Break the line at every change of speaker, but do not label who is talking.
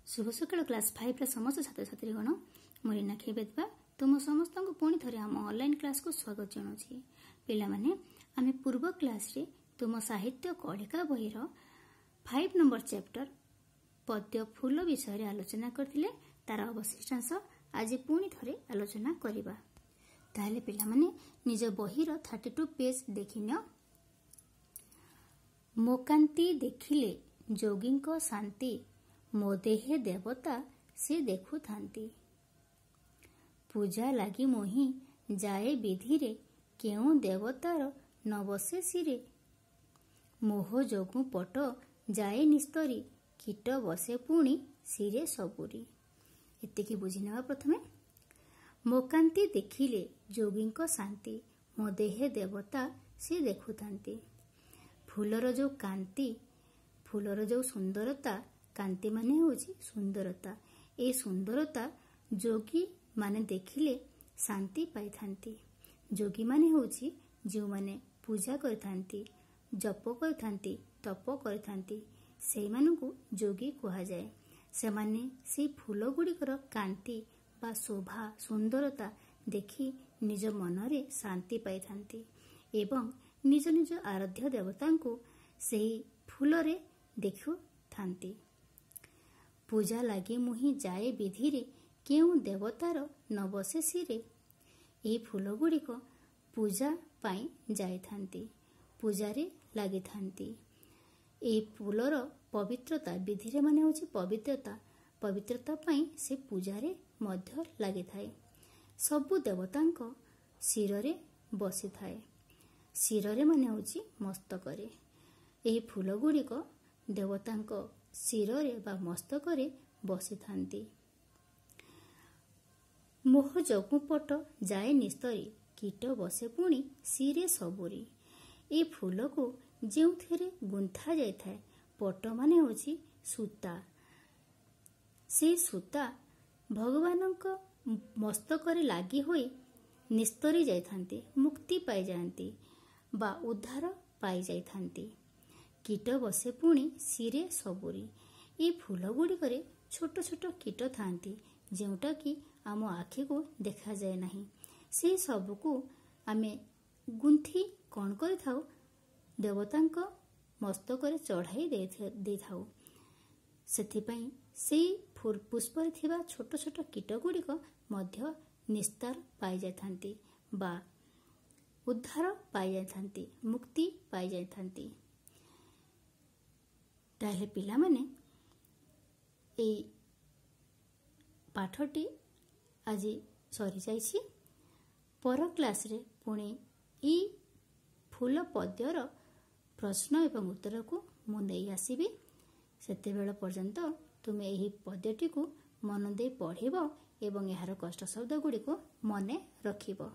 शुभ सकाळ क्लास 5 रे समस्त छात्र छात्री गण मोरीना खेबेदबा तुम समस्त को पुणी थरे आम ऑनलाइन क्लास को स्वागत जनाऊँ। पिला माने आमे पूर्व क्लास रे तुम साहित्य कलिका बही 5 नंबर चैप्टर पद्य फूल विषय रे आलोचना करथिले। तार अवशिष्टांश आज पुणी थरे आलोचना करिबा। ताले पिला माने निज बही 32 पेज देखिनियो। मोकांती देखिले जोगी को शांति मो देहे देवता से देखु थांती। पूजा लागी मोही जाए विधि रे केउ देवतार न बसे सिरे। मोह जोगु पट जाए निस्तरी कीट बसे पुणी सिरे सबुरी। एतिकी बुझी नेबा। प्रथमे मोकांती देखिले जोगी को शांति मो देहे देवता से देखु थांती। फूलर जो कांति फूलर जो सुंदरता कांति माने होची सुंदरता। ए सुंदरता जोगी माने देखिले शांति पाई थांती। जोगी माने होची जो माने पूजा कर थांती, जप कर थांती, तप कर थांती, से मानकु जोगी कहा जाए। से माने से फूल गुड़िकर कांति बा शोभा सुंदरता देखि निज मनरे शांति पाई थांती एवं निज निज आराध्य देवता को सही फूलरे देखु थांती। पूजा लागी मुही जाए विधि रे केउ देवतार न बसे सिरे। ए फूल गुड़िक पूजा पाई जाई थांती, पूजारे लागी थांती। ए फूलर पवित्रता विधि रे माने होची पवित्रता, पवित्रता पाई से पूजारे मध्य लागी थाए। सबु देवतांको सिररे बसी थाए। सिररे माने होची मस्तकरे। ए फूल गुड़िक देवतांको सिररे बा मस्तकरे बसी थांती। मोह जगुपट जाए निस्तरी कीट बसे पुणी सिरे सबुरी। ए फूल को जो थे गुंथा जाए थाए पट माने होची सूता। से सूता भगवान मस्तकरे लागी होई निस्तरी जाई थांती, मुक्ति पाई जाती बा उद्धार पाई जाई थांती। कीट बसे पुणी सिरे सबुरी। ये फूल गुड़िकरे छोट छोट कीट थांती जोटा कि आम आखि को देखा जाए नहीं। से सबको आमे गुंथी कौन कर थाउ देवतांक मस्तकरे चढ़ाई दे थाउ। सेथिपाई से पुष्पर थिबा छोट छोट कीट गुड़िक मध्य निस्तार पाई जाय थांती बा उद्धार पाई जाय थांती, मुक्ति पाई जाय थांती। ताहे पिला माने ए पाठटी आज सरी जाइछि। पर क्लास रे पुणी ई फूल पद्यर प्रश्न एवं उत्तर को मु नहीं आसीबी। सेते बेल पर्यंत तुमे एही पद्यटी को मन दे पढ़िबो एवं एहार कष्ट शब्द गुडी को मने रखिबो।